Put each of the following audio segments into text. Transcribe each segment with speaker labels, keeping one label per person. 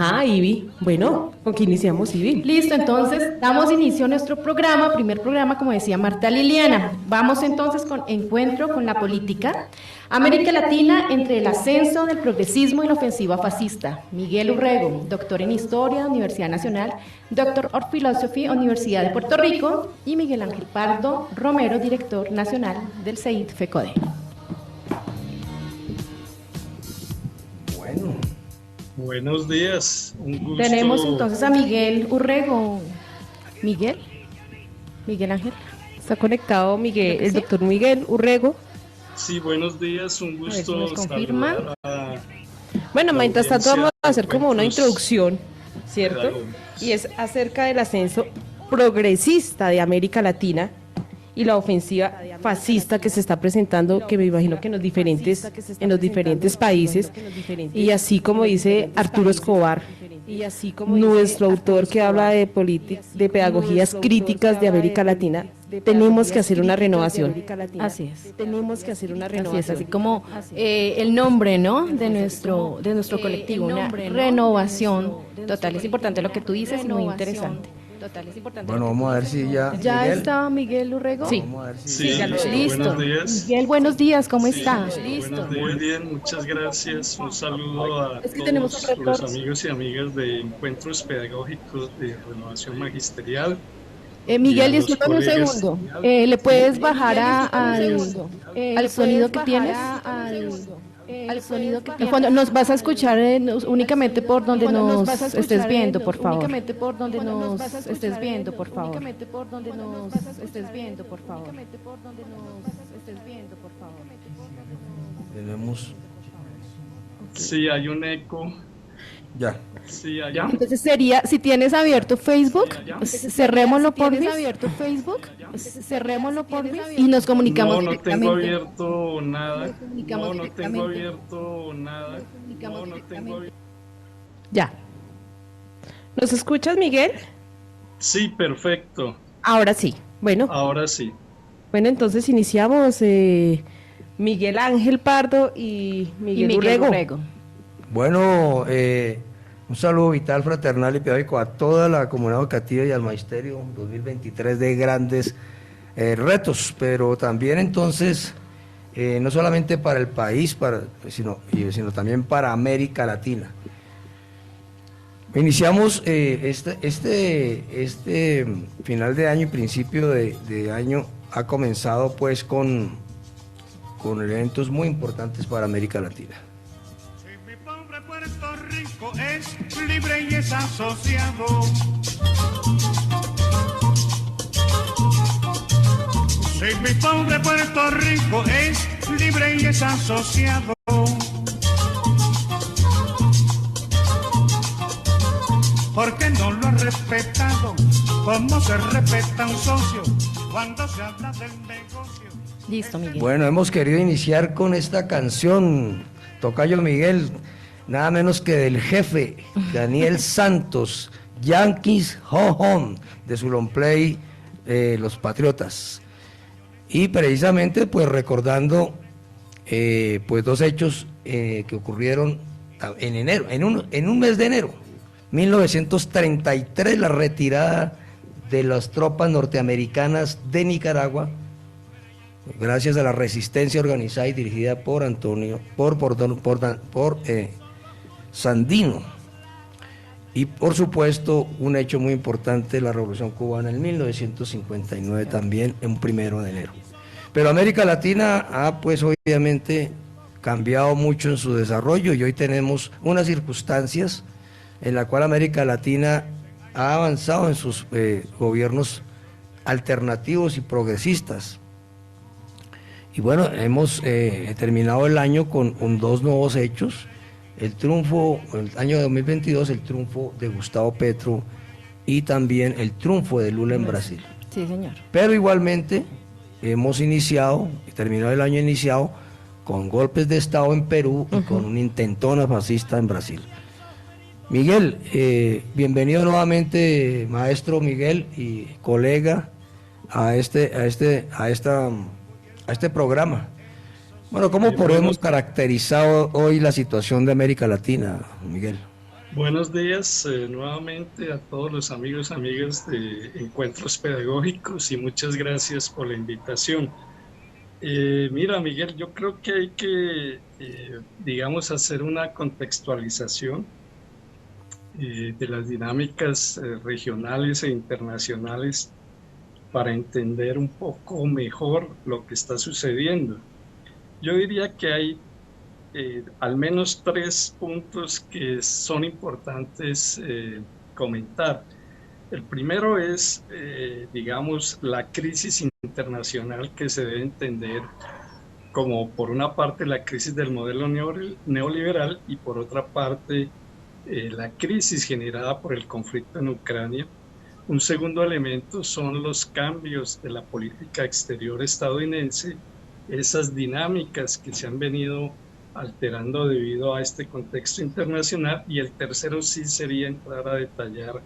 Speaker 1: Ajá, Ivy. Bueno, ¿con qué iniciamos, Ivy?
Speaker 2: Listo, entonces damos inicio a nuestro programa, primer programa, como decía Marta Liliana. Vamos entonces con Encuentro con la Política. América Latina entre el ascenso del progresismo y la ofensiva fascista. Miguel Urrego, doctor en Historia, Universidad Nacional, doctor of Philosophy, Universidad de Puerto Rico, y Miguel Ángel Pardo Romero, director nacional del CEID FECODE.
Speaker 3: Bueno, buenos días, un gusto.
Speaker 2: Tenemos entonces a Miguel Urrego. ¿Miguel? ¿Miguel Ángel?
Speaker 1: Está conectado Miguel, el doctor Miguel Urrego.
Speaker 3: Sí, buenos días, un gusto.
Speaker 2: A ver si nos confirma.
Speaker 1: Bueno, mientras tanto vamos a hacer como una introducción, ¿cierto?
Speaker 3: Claro.
Speaker 1: Y es acerca del ascenso progresista de América Latina y la ofensiva fascista que se está presentando, que me imagino que en los diferentes países, y así como dice Arturo Escobar, nuestro autor que habla de pedagogías críticas de América Latina, tenemos que hacer una renovación.
Speaker 2: Así es.
Speaker 1: Tenemos que hacer una
Speaker 2: Así es,
Speaker 1: renovación.
Speaker 2: así como el nombre, ¿no? de nuestro colectivo, una renovación total. Es importante lo que tú dices, muy interesante.
Speaker 4: Bueno, vamos a ver si ya.
Speaker 2: ¿Ya
Speaker 4: Miguel,
Speaker 2: está Miguel Urrego?
Speaker 1: Sí.
Speaker 4: Vamos a ver si.
Speaker 3: Sí,
Speaker 2: Listo.
Speaker 3: buenos días.
Speaker 2: Miguel, buenos días, ¿cómo
Speaker 3: Sí,
Speaker 2: está?
Speaker 3: buenos días. Muy bien, muchas gracias. Un saludo a
Speaker 2: Es que tenemos
Speaker 3: todos
Speaker 2: un
Speaker 3: los
Speaker 2: récord.
Speaker 3: amigos y amigas de Encuentros Pedagógicos de Renovación Magisterial.
Speaker 2: Miguel,
Speaker 3: Y a los
Speaker 2: discúlpame un
Speaker 3: colegas.
Speaker 2: segundo. ¿Le puedes bajar al sonido que tienes? Al sonido que tienes. Cuando nos vas a escuchar únicamente por donde nos estés viendo, por favor. Únicamente por donde nos estés viendo, por favor. Únicamente por donde nos estés viendo, por favor. Únicamente por donde nos estés viendo, por favor.
Speaker 4: Tenemos.
Speaker 3: Sí, hay un eco.
Speaker 4: Ya.
Speaker 3: Sí, allá.
Speaker 2: Entonces sería, si tienes abierto Facebook, cerrémoslo por
Speaker 1: ¿Tienes
Speaker 2: abierto Facebook? Cerrémoslo por y nos comunicamos
Speaker 3: No, no tengo
Speaker 2: directamente.
Speaker 3: abierto nada.
Speaker 2: comunicamos
Speaker 3: No tengo
Speaker 2: directamente.
Speaker 3: abierto nada. No tengo abierto.
Speaker 1: Ya. ¿Nos escuchas, Miguel?
Speaker 3: Sí, perfecto.
Speaker 1: Ahora sí. Bueno,
Speaker 3: Ahora sí.
Speaker 1: entonces iniciamos Miguel Ángel Pardo y
Speaker 2: Y
Speaker 1: Miguel
Speaker 2: Miguel
Speaker 1: Urrego.
Speaker 2: Urrego.
Speaker 4: Bueno, un saludo vital, fraternal y pedagógico a toda la comunidad educativa y al magisterio 2023 de grandes retos, pero también entonces, no solamente para el país, sino también para América Latina. Iniciamos este final de año y principio de año ha comenzado pues con eventos muy importantes para América Latina.
Speaker 5: Si mi pobre Puerto Rico es libre y es asociado, si mi pobre Puerto Rico es libre y es asociado, ¿por qué no lo ha respetado? ¿Cómo se respeta un socio cuando se habla del negocio?
Speaker 2: Listo, Miguel.
Speaker 4: Bueno, hemos querido iniciar con esta canción, Tocayo Miguel, nada menos que del jefe Daniel Santos, Yankees Ho Home, de su long play Los Patriotas. Y precisamente pues recordando pues dos hechos que ocurrieron en enero, en un mes de enero, 1933, la retirada de las tropas norteamericanas de Nicaragua, gracias a la resistencia organizada y dirigida por Sandino. Y por supuesto, un hecho muy importante, la Revolución Cubana en 1959 también, en 1 de enero. Pero América Latina ha pues obviamente cambiado mucho en su desarrollo y hoy tenemos unas circunstancias en la cual América Latina ha avanzado en sus gobiernos alternativos y progresistas. Y bueno, hemos terminado el año con dos nuevos hechos. El triunfo, el año 2022, el triunfo de Gustavo Petro y también el triunfo de Lula en Brasil.
Speaker 2: Sí, señor.
Speaker 4: Pero igualmente hemos iniciado, terminado el año iniciado, con golpes de Estado en Perú y con una intentona fascista en Brasil. Miguel, bienvenido nuevamente, maestro Miguel y colega, a este programa. Bueno, ¿cómo podemos caracterizar hoy la situación de América Latina, Miguel?
Speaker 3: Buenos días nuevamente a todos los amigos, amigas de Encuentros Pedagógicos y muchas gracias por la invitación. Mira, Miguel, yo creo que hay que, digamos, hacer una contextualización de las dinámicas regionales e internacionales para entender un poco mejor lo que está sucediendo. Yo diría que hay al menos tres puntos que son importantes comentar. El primero es, digamos, la crisis internacional que se debe entender como, por una parte, la crisis del modelo neoliberal y, por otra parte, la crisis generada por el conflicto en Ucrania. Un segundo elemento son los cambios de la política exterior estadounidense, esas dinámicas que se han venido alterando debido a este contexto internacional. Y el tercero sí sería entrar a detallar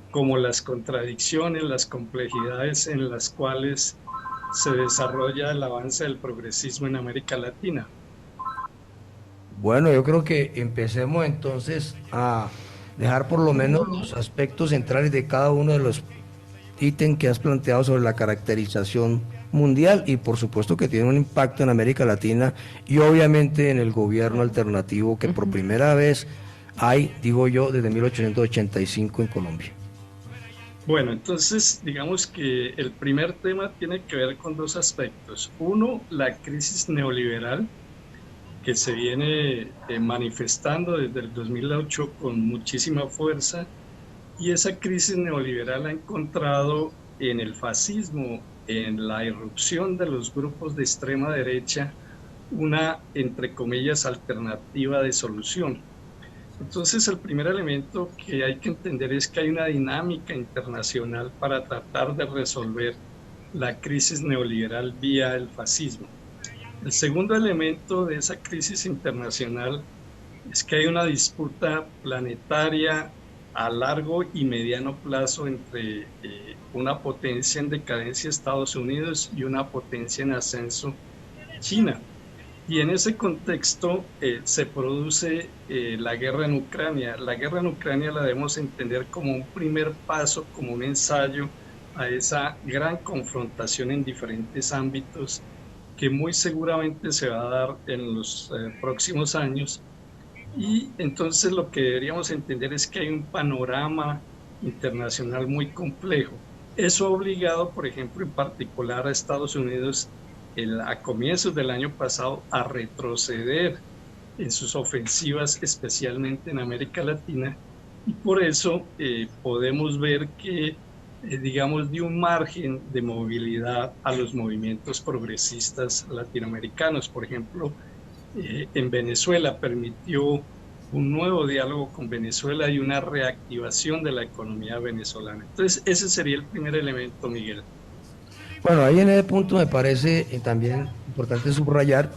Speaker 3: como las contradicciones, las complejidades en las cuales se desarrolla el avance del progresismo en América Latina.
Speaker 4: Bueno, yo creo que empecemos entonces a dejar por lo menos los aspectos centrales de cada uno de los ítems que has planteado sobre la caracterización mundial y por supuesto que tiene un impacto en América Latina y obviamente en el gobierno alternativo que por primera vez hay, digo yo, desde 1885 en Colombia.
Speaker 3: Bueno, entonces digamos que el primer tema tiene que ver con dos aspectos. Uno, la crisis neoliberal que se viene manifestando desde el 2008 con muchísima fuerza, y esa crisis neoliberal ha encontrado en el fascismo, en la irrupción de los grupos de extrema derecha, una, entre comillas, alternativa de solución. Entonces, el primer elemento que hay que entender es que hay una dinámica internacional para tratar de resolver la crisis neoliberal vía el fascismo. El segundo elemento de esa crisis internacional es que hay una disputa planetaria a largo y mediano plazo entre una potencia en decadencia, Estados Unidos, y una potencia en ascenso, China. Y en ese contexto se produce la guerra en Ucrania. La guerra en Ucrania la debemos entender como un primer paso, como un ensayo a esa gran confrontación en diferentes ámbitos que muy seguramente se va a dar en los próximos años. Y entonces lo que deberíamos entender es que hay un panorama internacional muy complejo. Eso ha obligado, por ejemplo, en particular a Estados Unidos a comienzos del año pasado a retroceder en sus ofensivas, especialmente en América Latina, y por eso podemos ver que, digamos, dio un margen de movilidad a los movimientos progresistas latinoamericanos. Por ejemplo, en Venezuela permitió un nuevo diálogo con Venezuela y una reactivación de la economía venezolana. Entonces, ese sería el primer elemento, Miguel.
Speaker 4: Bueno, ahí en ese punto me parece también importante subrayar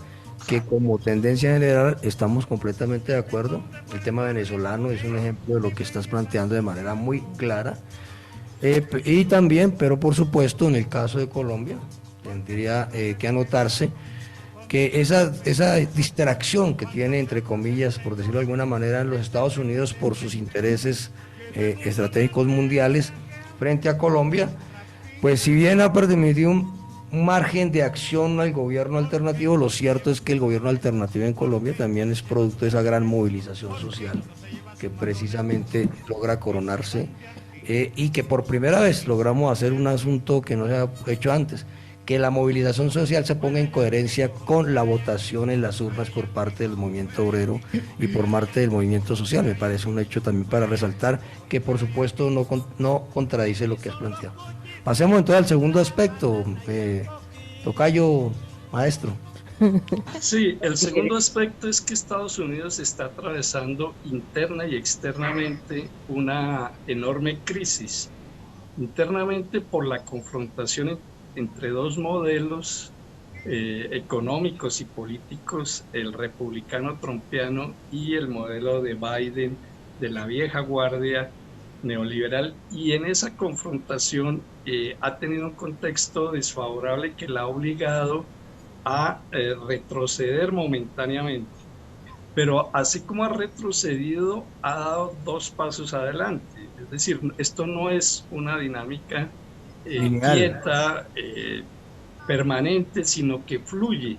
Speaker 4: que como tendencia general estamos completamente de acuerdo. El tema venezolano es un ejemplo de lo que estás planteando de manera muy clara. Y también, pero por supuesto, en el caso de Colombia, tendría que anotarse que esa distracción que tiene, entre comillas, por decirlo de alguna manera, en los Estados Unidos por sus intereses estratégicos mundiales frente a Colombia, pues si bien ha permitido un margen de acción al gobierno alternativo, lo cierto es que el gobierno alternativo en Colombia también es producto de esa gran movilización social que precisamente logra coronarse y que por primera vez logramos hacer un asunto que no se ha hecho antes, que la movilización social se ponga en coherencia con la votación en las urnas por parte del movimiento obrero y por parte del movimiento social. Me parece un hecho también para resaltar que por supuesto no contradice lo que has planteado. Pasemos entonces al segundo aspecto, tocayo, maestro.
Speaker 3: Sí, el segundo aspecto es que Estados Unidos está atravesando interna y externamente una enorme crisis. Internamente por la confrontación entre dos modelos económicos y políticos, el republicano trumpiano y el modelo de Biden de la vieja guardia neoliberal, y en esa confrontación ha tenido un contexto desfavorable que la ha obligado a retroceder momentáneamente. pero así como ha retrocedido, ha dado dos pasos adelante. Es decir, esto no es una dinámica
Speaker 4: Lineal.
Speaker 3: quieta, permanente, sino que fluye.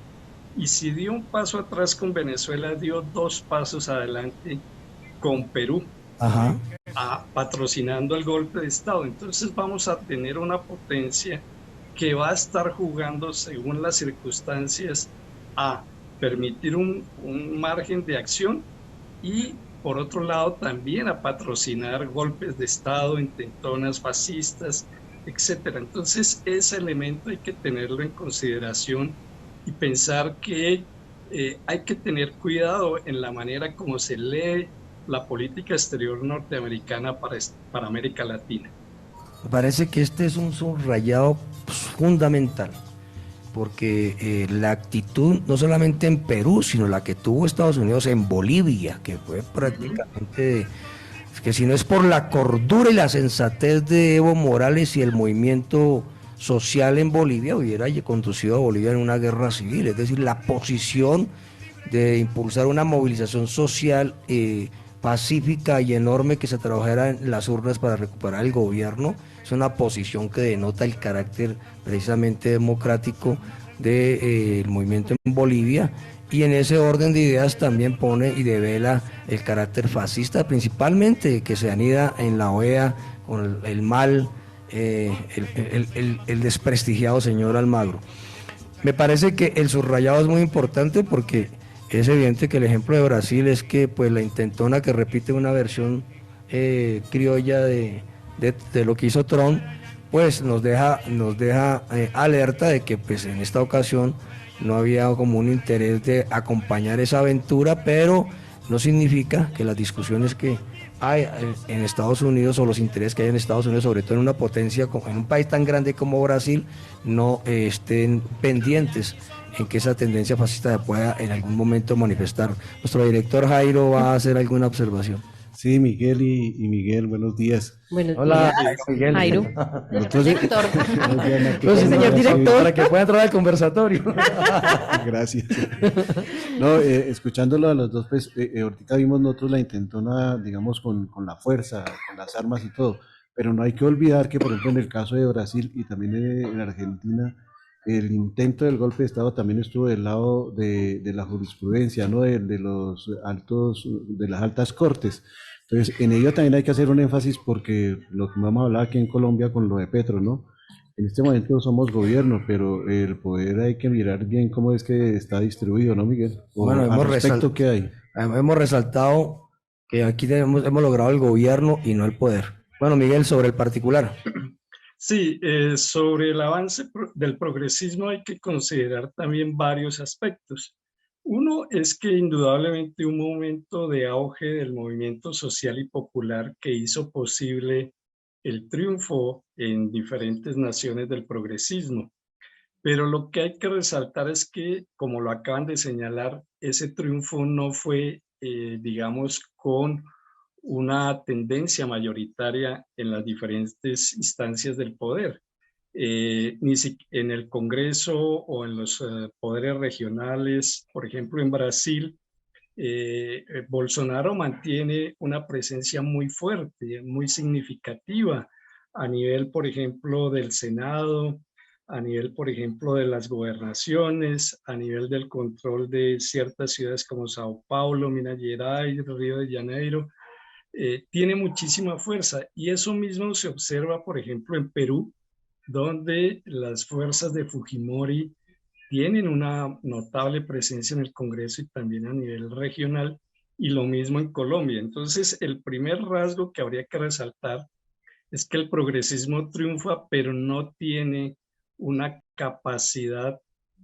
Speaker 3: Y si dio un paso atrás con Venezuela, dio dos pasos adelante con Perú,
Speaker 4: Ajá.
Speaker 3: patrocinando el golpe de Estado. Entonces vamos a tener una potencia que va a estar jugando según las circunstancias a permitir un margen de acción y por otro lado también a patrocinar golpes de Estado, intentonas fascistas, etcétera. Entonces ese elemento hay que tenerlo en consideración y pensar que hay que tener cuidado en la manera como se lee la política exterior norteamericana para América Latina.
Speaker 4: Me parece que este es un subrayado fundamental, porque la actitud no solamente en Perú, sino la que tuvo Estados Unidos en Bolivia, que fue prácticamente, que si no es por la cordura y la sensatez de Evo Morales y el movimiento social en Bolivia, hubiera conducido a Bolivia en una guerra civil. Es decir, la posición de impulsar una movilización social pacífica y enorme que se trabajara en las urnas para recuperar el gobierno, es una posición que denota el carácter precisamente democrático del movimiento en Bolivia, y en ese orden de ideas también pone y devela el carácter fascista, principalmente que se anida en la OEA con el mal, el desprestigiado señor Almagro. Me parece que el subrayado es muy importante porque es evidente que el ejemplo de Brasil es que pues la intentona que repite una versión criolla de lo que hizo Trump, pues nos deja alerta de que pues en esta ocasión no había como un interés de acompañar esa aventura, pero no significa que las discusiones que hay en Estados Unidos o los intereses que hay en Estados Unidos, sobre todo en una potencia, en un país tan grande como Brasil, no estén pendientes en que esa tendencia fascista se pueda en algún momento manifestar. Nuestro director Jairo va a hacer alguna observación.
Speaker 6: Sí, Miguel y Miguel, buenos días.
Speaker 4: Hola, Miguel.
Speaker 1: Jairo.
Speaker 6: Nosotros,
Speaker 2: Director.
Speaker 1: Señor director.
Speaker 4: Para que pueda entrar al conversatorio.
Speaker 6: Gracias. No, escuchándolo a los dos, pues ahorita vimos nosotros la intentona, digamos, con la fuerza, con las armas y todo, pero no hay que olvidar que, por ejemplo, en el caso de Brasil y también en Argentina, el intento del golpe de Estado también estuvo del lado de la jurisprudencia, ¿no? De los altos, de las altas cortes. Entonces, en ello también hay que hacer un énfasis porque lo que vamos a hablar aquí en Colombia con lo de Petro, ¿no? En este momento somos gobierno, pero el poder hay que mirar bien cómo es que está distribuido, ¿no, Miguel?
Speaker 4: Bueno,
Speaker 6: ¿Qué hay?
Speaker 4: Hemos resaltado que aquí hemos logrado el gobierno y no el poder. Bueno, Miguel, sobre el particular.
Speaker 3: Sí, sobre el avance del progresismo hay que considerar también varios aspectos. Uno es que indudablemente un momento de auge del movimiento social y popular que hizo posible el triunfo en diferentes naciones del progresismo. Pero lo que hay que resaltar es que, como lo acaban de señalar, ese triunfo no fue, digamos, con una tendencia mayoritaria en las diferentes instancias del poder. Ni en el Congreso o en los poderes regionales, por ejemplo, en Brasil, Bolsonaro mantiene una presencia muy fuerte, muy significativa a nivel, por ejemplo, del Senado, a nivel, por ejemplo, de las gobernaciones, a nivel del control de ciertas ciudades como Sao Paulo, Minas Gerais, Río de Janeiro. Tiene muchísima fuerza y eso mismo se observa, por ejemplo, en Perú, donde las fuerzas de Fujimori tienen una notable presencia en el Congreso y también a nivel regional, y lo mismo en Colombia. Entonces, el primer rasgo que habría que resaltar es que el progresismo triunfa, pero no tiene una capacidad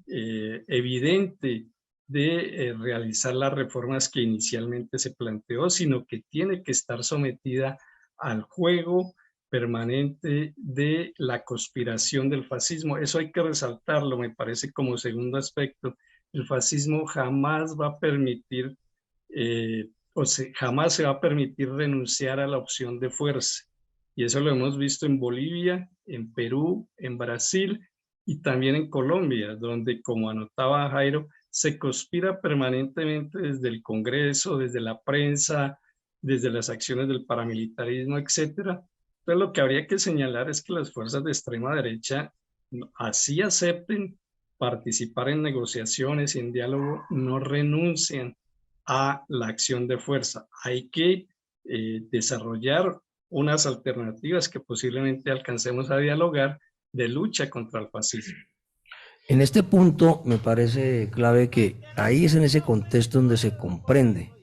Speaker 3: evidente de realizar las reformas que inicialmente se planteó, sino que tiene que estar sometida al juego permanente de la conspiración del fascismo. Eso hay que resaltarlo, me parece, como segundo aspecto. El fascismo jamás va a permitir, jamás se va a permitir renunciar a la opción de fuerza. Y eso lo hemos visto en Bolivia, en Perú, en Brasil y también en Colombia, donde, como anotaba Jairo, se conspira permanentemente desde el Congreso, desde la prensa, desde las acciones del paramilitarismo, etcétera. Entonces lo que habría que señalar es que las fuerzas de extrema derecha, así acepten participar en negociaciones y en diálogo, no renuncian a la acción de fuerza. Hay que desarrollar unas alternativas que posiblemente alcancemos a dialogar de lucha contra el fascismo.
Speaker 4: En este punto me parece clave que ahí es en ese contexto donde se comprende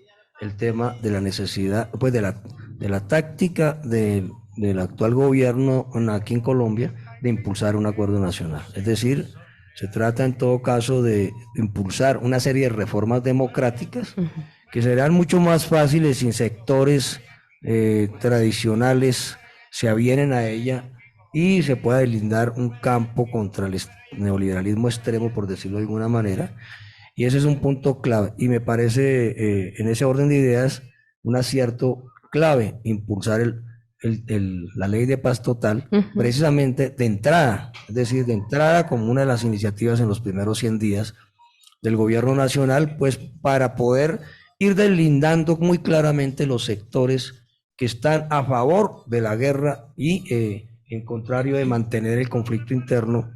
Speaker 4: el tema de la necesidad, pues de la táctica del actual gobierno aquí en Colombia de impulsar un acuerdo nacional. Es decir, se trata en todo caso de impulsar una serie de reformas democráticas que serán mucho más fáciles si sectores tradicionales se avienen a ella y se pueda deslindar un campo contra el neoliberalismo extremo, por decirlo de alguna manera. Y ese es un punto clave. Y me parece, en ese orden de ideas, un acierto clave impulsar la ley de paz total, precisamente de entrada, es decir, de entrada como una de las iniciativas en los primeros 100 días del gobierno nacional, pues para poder ir deslindando muy claramente los sectores que están a favor de la guerra y en contrario de mantener el conflicto interno,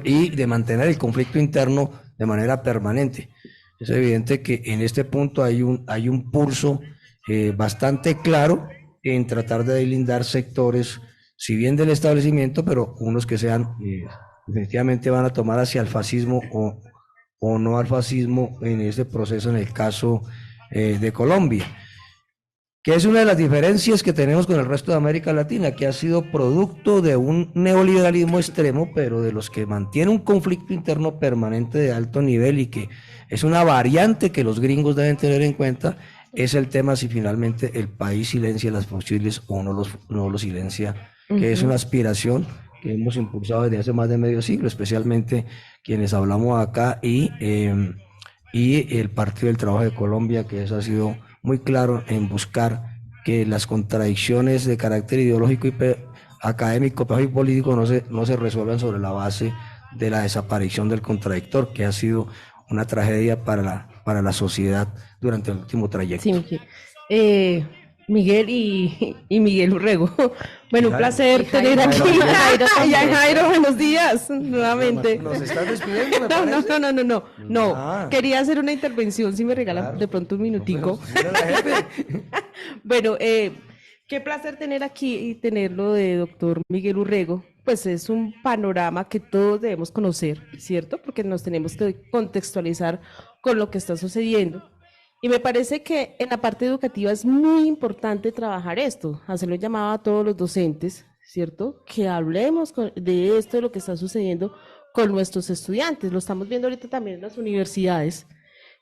Speaker 4: y de mantener el conflicto interno de manera permanente. Es evidente que en este punto hay un pulso bastante claro en tratar de deslindar sectores, si bien del establecimiento, pero unos que sean, definitivamente van a tomar hacia el fascismo o no al fascismo en este proceso, en el caso de Colombia, que es una de las diferencias que tenemos con el resto de América Latina, que ha sido producto de un neoliberalismo extremo, pero de los que mantiene un conflicto interno permanente de alto nivel y que es una variante que los gringos deben tener en cuenta, es el tema si finalmente el país silencia las fusiles o no los silencia, que es una aspiración que hemos impulsado desde hace más de medio siglo, especialmente quienes hablamos acá y el Partido del Trabajo de Colombia, que eso ha sido muy claro en buscar que las contradicciones de carácter ideológico y académico y político no se resuelvan sobre la base de la desaparición del contradictor, que ha sido una tragedia para la sociedad durante el último trayecto.
Speaker 1: Sí, Miguel y Miguel Urrego. Bueno, un placer tener aquí a Jairo. Buenos días, nuevamente.
Speaker 4: ¿Nos estás despidiendo, me
Speaker 1: parece? No.
Speaker 4: Ah.
Speaker 1: Quería hacer una intervención, si me regalan de pronto un minutico. Bueno, qué placer tener aquí y tenerlo de doctor Miguel Urrego. Pues es un panorama que todos debemos conocer, ¿cierto? Porque nos tenemos que contextualizar con lo que está sucediendo. Y me parece que en la parte educativa es muy importante trabajar esto, hacerlo llamado a todos los docentes, ¿cierto? Que hablemos de esto, de lo que está sucediendo con nuestros estudiantes. Lo estamos viendo ahorita también en las universidades,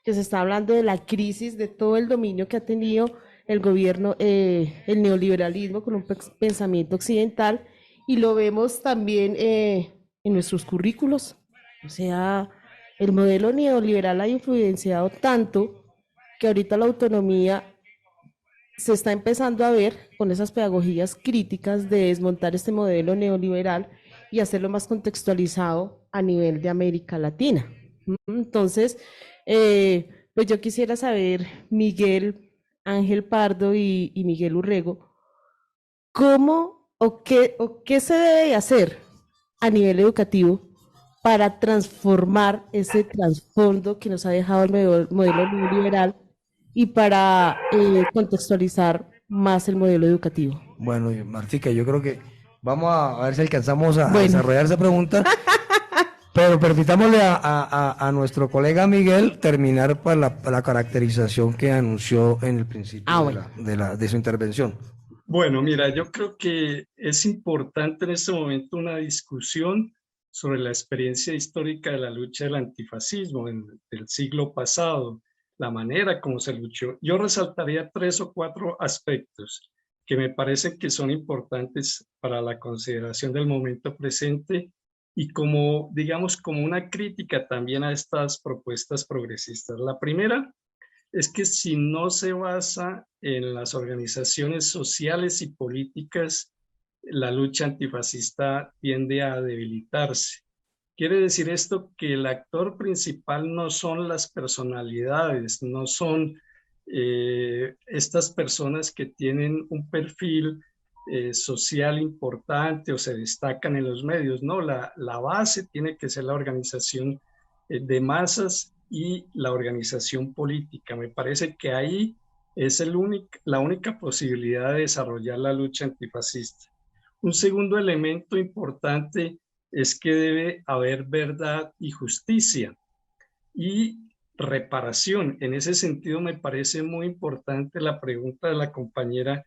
Speaker 1: que se está hablando de la crisis, de todo el dominio que ha tenido el gobierno, el neoliberalismo con un pensamiento occidental, y lo vemos también en nuestros currículos. O sea, el modelo neoliberal ha influenciado tanto que ahorita la autonomía se está empezando a ver con esas pedagogías críticas de desmontar este modelo neoliberal y hacerlo más contextualizado a nivel de América Latina. Entonces, pues yo quisiera saber, Miguel Ángel Pardo y Miguel Urrego, ¿cómo o qué se debe hacer a nivel educativo para transformar ese trasfondo que nos ha dejado el modelo neoliberal y para contextualizar más el modelo educativo?
Speaker 4: Bueno, Martica, yo creo que vamos a ver si alcanzamos a desarrollar esa pregunta, pero permitámosle a nuestro colega Miguel terminar para la caracterización que anunció en el principio de su intervención.
Speaker 3: Bueno, mira, yo creo que es importante en este momento una discusión sobre la experiencia histórica de la lucha del antifascismo del siglo pasado, la manera como se luchó. Yo resaltaría 3 o 4 aspectos que me parecen que son importantes para la consideración del momento presente y como, digamos, como una crítica también a estas propuestas progresistas. La primera es que si no se basa en las organizaciones sociales y políticas, la lucha antifascista tiende a debilitarse. Quiere decir esto que el actor principal no son las personalidades, no son estas personas que tienen un perfil social importante o se destacan en los medios. No, la base tiene que ser la organización de masas y la organización política. Me parece que ahí es la única posibilidad de desarrollar la lucha antifascista. Un segundo elemento importante es que debe haber verdad y justicia y reparación. En ese sentido me parece muy importante la pregunta de la compañera,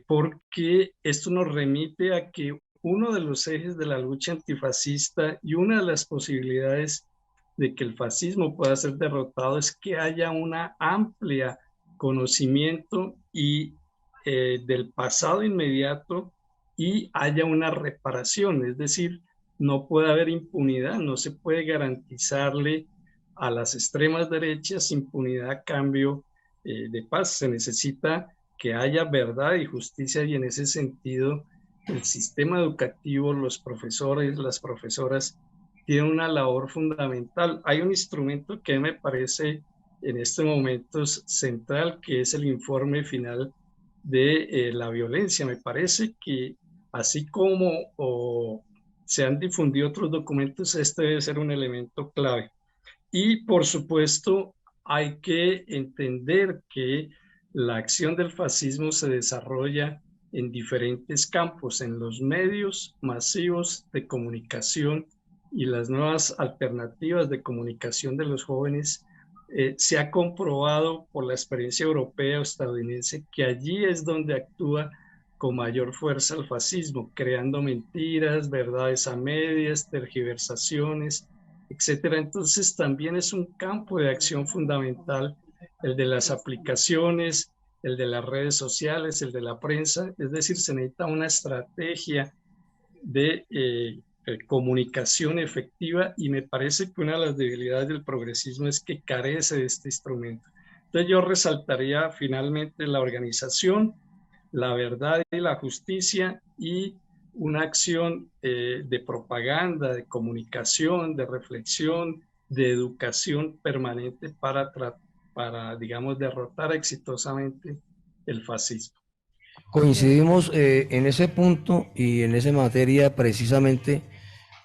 Speaker 3: porque esto nos remite a que uno de los ejes de la lucha antifascista y una de las posibilidades de que el fascismo pueda ser derrotado es que haya una amplia conocimiento y del pasado inmediato y haya una reparación, es decir, no puede haber impunidad, no se puede garantizarle a las extremas derechas impunidad a cambio de paz. Se necesita que haya verdad y justicia y en ese sentido el sistema educativo, los profesores, las profesoras tienen una labor fundamental. Hay un instrumento que me parece en este momento central, que es el informe final de la violencia. Me parece que así como se han difundido otros documentos, este debe ser un elemento clave. Y por supuesto hay que entender que la acción del fascismo se desarrolla en diferentes campos, en los medios masivos de comunicación y las nuevas alternativas de comunicación de los jóvenes. Se ha comprobado por la experiencia europea o estadounidense que allí es donde actúa con mayor fuerza el fascismo, creando mentiras, verdades a medias, tergiversaciones, etcétera. Entonces también es un campo de acción fundamental el de las aplicaciones, el de las redes sociales, el de la prensa. Es decir, se necesita una estrategia de comunicación efectiva y me parece que una de las debilidades del progresismo es que carece de este instrumento. Entonces yo resaltaría finalmente la organización, la verdad y la justicia y una acción de propaganda, de comunicación, de reflexión, de educación permanente para digamos, derrotar exitosamente el fascismo.
Speaker 4: Coincidimos en ese punto y en esa materia precisamente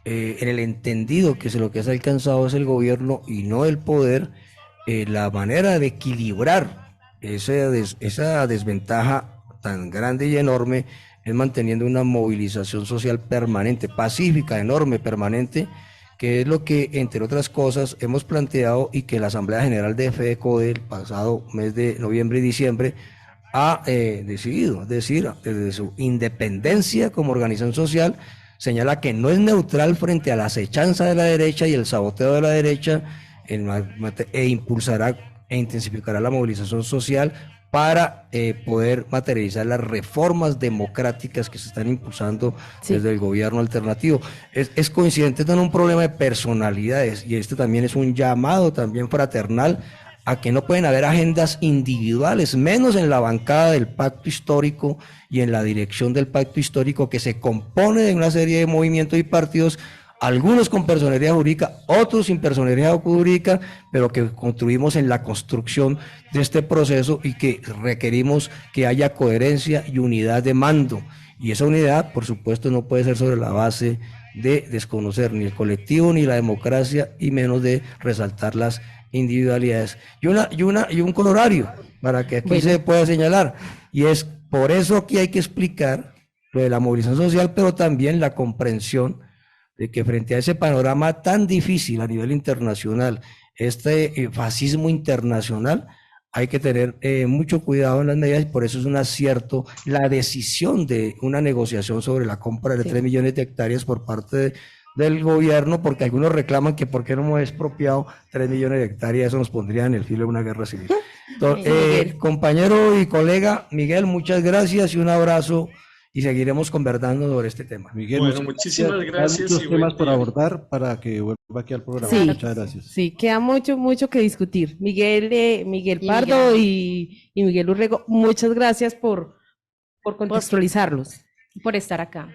Speaker 4: en el entendido que lo que has alcanzado es el gobierno y no el poder, la manera de equilibrar esa desventaja tan grande y enorme es manteniendo una movilización social permanente, pacífica, enorme, permanente, que es lo que, entre otras cosas, hemos planteado y que la Asamblea General de FEDECO del pasado mes de noviembre y diciembre ha decidido, es decir, desde su independencia como organización social, señala que no es neutral frente a la acechanza de la derecha y el saboteo de la derecha, e impulsará e intensificará la movilización social para poder materializar las reformas democráticas que se están impulsando desde el gobierno alternativo. Es coincidente con un problema de personalidades y este también es un llamado también fraternal a que no pueden haber agendas individuales, menos en la bancada del pacto histórico y en la dirección del pacto histórico, que se compone de una serie de movimientos y partidos, algunos con personería jurídica, otros sin personería jurídica, pero que construimos en la construcción de este proceso y que requerimos que haya coherencia y unidad de mando. Y esa unidad, por supuesto, no puede ser sobre la base de desconocer ni el colectivo ni la democracia y menos de resaltar las individualidades. Y un colorario para que aquí se pueda señalar, y es por eso aquí hay que explicar lo de la movilización social, pero también la comprensión de que frente a ese panorama tan difícil a nivel internacional, este fascismo internacional, hay que tener mucho cuidado en las medidas y por eso es un acierto la decisión de una negociación sobre la compra de 3 millones de hectáreas por parte del gobierno, porque algunos reclaman que por qué no hemos expropiado 3 millones de hectáreas, eso nos pondría en el filo de una guerra civil. Entonces, compañero y colega Miguel, muchas gracias y un abrazo y seguiremos conversando sobre este tema.
Speaker 6: Miguel,
Speaker 3: bueno, muchísimas gracias.
Speaker 6: Hay muchos temas por abordar para que vuelva aquí al programa.
Speaker 1: Sí,
Speaker 6: muchas gracias.
Speaker 1: Sí, queda mucho que discutir. Miguel Pardo y Miguel Urrego, muchas gracias por contextualizarlos.
Speaker 2: Por estar acá.